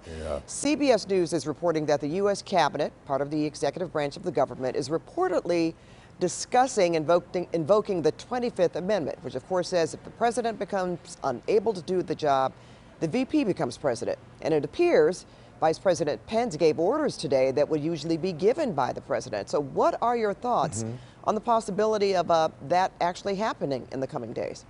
Yeah. CBS News is reporting that the U.S. cabinet, part of the executive branch of the government, is reportedly discussing invoking the 25th Amendment, which of course says if the president becomes unable to do the job, the VP becomes president. And it appears Vice President Pence gave orders today that would usually be given by the president. So what are your thoughts on the possibility of that actually happening in the coming days?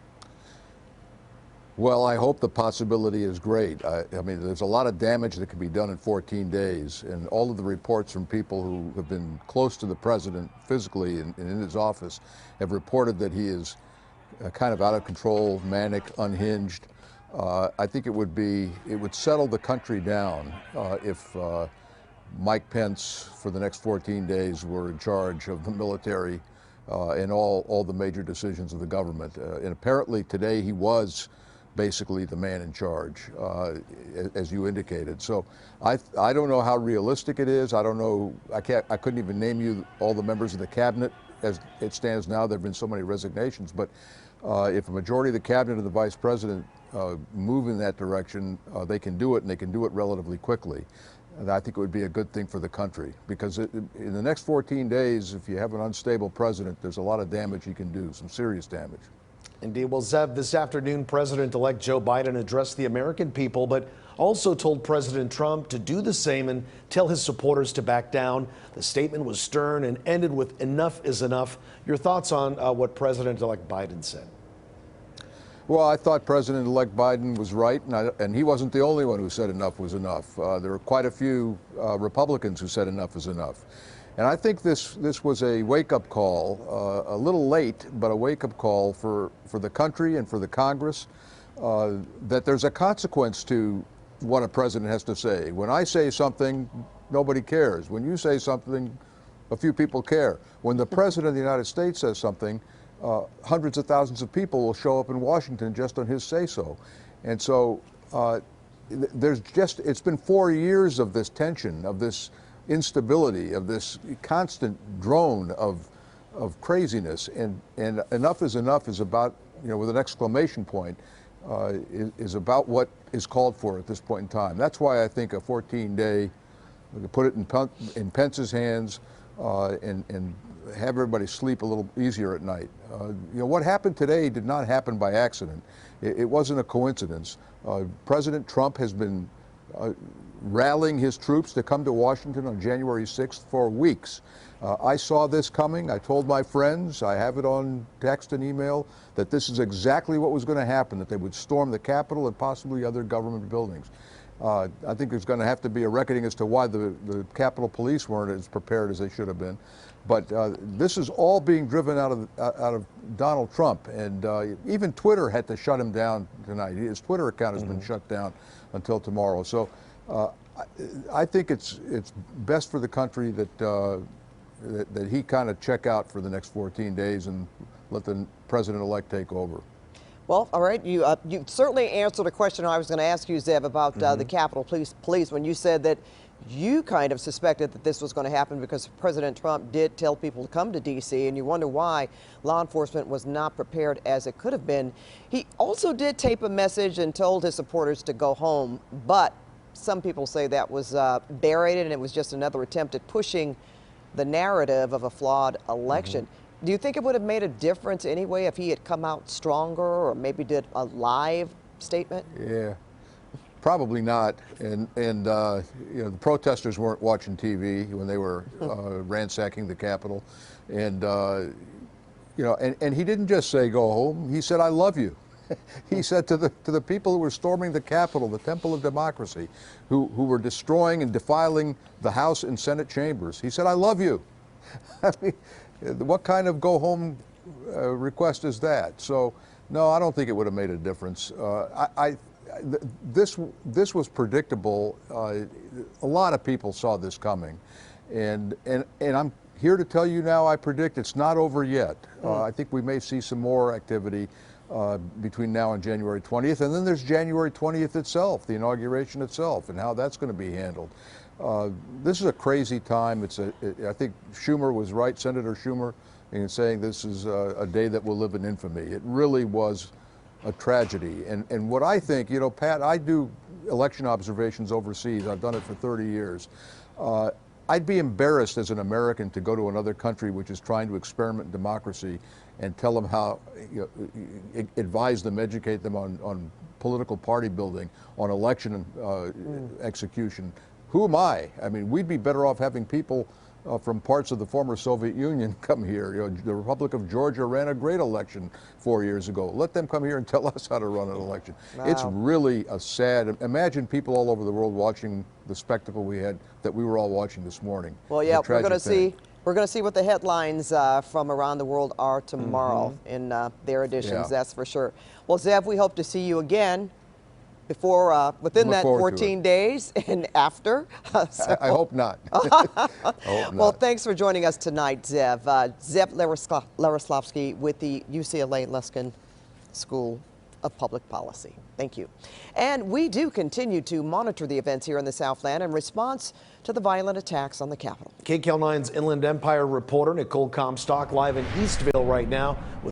Well, I hope the possibility is great. I mean, there's a lot of damage that can be done in 14 days, and all of the reports from people who have been close to the president physically and in his office have reported that he is kind of out of control, manic, unhinged. I think it would settle the country down if Mike Pence, for the next 14 days, were in charge of the military and all the major decisions of the government. And apparently today he was basically the man in charge, as you indicated. So I don't know how realistic it is. I don't know. I couldn't even name you all the members of the cabinet as it stands now. There have been so many resignations. But if a majority of the cabinet and the vice president move in that direction, they can do it, and they can do it relatively quickly. And I think it would be a good thing for the country, because in the next 14 days, if you have an unstable president, there's a lot of damage he can do, some serious damage. Indeed. Well, Zev, this afternoon, President-elect Joe Biden addressed the American people, but also told President Trump to do the same and tell his supporters to back down. The statement was stern and ended with "enough is enough." Your thoughts on what President-elect Biden said? Well, I thought President-elect Biden was right, and he wasn't the only one who said enough was enough. There were quite a few Republicans who said enough is enough. And I think this was a wake-up call, a little late, but a wake-up call for the country and for the Congress, that there's a consequence to what a president has to say. When I say something, nobody cares. When you say something, a few people care. When the President of the United States says something, hundreds of thousands of people will show up in Washington just on his say-so. And so it's been 4 years of this tension, of this instability, of this constant drone of craziness, and enough is enough is about, with an exclamation point, is about what is called for at this point in time. That's why I think a 14-day, put it in Pence's hands, and have everybody sleep a little easier at night. What happened today did not happen by accident. It wasn't a coincidence. President Trump has been rallying his troops to come to Washington on January 6th for weeks. I saw this coming. I told my friends, I have it on text and email, that this is exactly what was going to happen, that they would storm the Capitol and possibly other government buildings. I think there's going to have to be a reckoning as to why the Capitol Police weren't as prepared as they should have been. But this is all being driven out of Donald Trump, and even Twitter had to shut him down tonight. His Twitter account has been shut down until tomorrow. So I think it's best for the country that he kind of check out for the next 14 days and let the president-elect take over. Well, all right. You certainly answered a question I was going to ask you, Zev, about the Capitol Police when you said that you kind of suspected that this was going to happen because President Trump did tell people to come to D.C., and you wonder why law enforcement was not prepared as it could have been. He also did tape a message and told his supporters to go home, but some people say that was buried and it was just another attempt at pushing the narrative of a flawed election. Do you think it would have made a difference anyway if he had come out stronger or maybe did a live statement? Yeah, probably not. And the protesters weren't watching TV when they were ransacking the Capitol. And, and he didn't just say go home. He said, I love you. He said to the people who were storming the Capitol, the Temple of Democracy, who were destroying and defiling the House and Senate chambers, he said, I love you. I mean, what kind of go home request is that? So, no, I don't think it would have made a difference. This was predictable. A lot of people saw this coming, and I'm here to tell you now, I predict it's not over yet. I think we may see some more activity between now and January 20th, and then there's January 20th itself, the inauguration itself, and how that's going to be handled. This is a crazy time. I think Schumer was right, Senator Schumer, in saying this is a day that will live in infamy. It really was a tragedy. And what I think, Pat, I do election observations overseas. I've done it for 30 years. I'd be embarrassed as an American to go to another country which is trying to experiment in democracy and tell them how, advise them, educate them on political party building, on election execution. Who am I? I mean, we'd be better off having people from parts of the former Soviet Union come here. The Republic of Georgia ran a great election 4 years ago. Let them come here and tell us how to run an election. Wow. It's really a sad, imagine people all over the world watching the spectacle we had, that we were all watching this morning. Well, yeah, we're going to see what the headlines from around the world are tomorrow in their editions, that's for sure. Well, Zev, we hope to see you again before, within that 14 days and after. I hope not. I hope Well, not. thanks for joining us tonight, Zev. Zev Laroslavsky with the UCLA Luskin School of Public Policy. Thank you. And we do continue to monitor the events here in the Southland in response to the violent attacks on the Capitol. KCAL 9's Inland Empire reporter Nicole Comstock live in Eastville right now with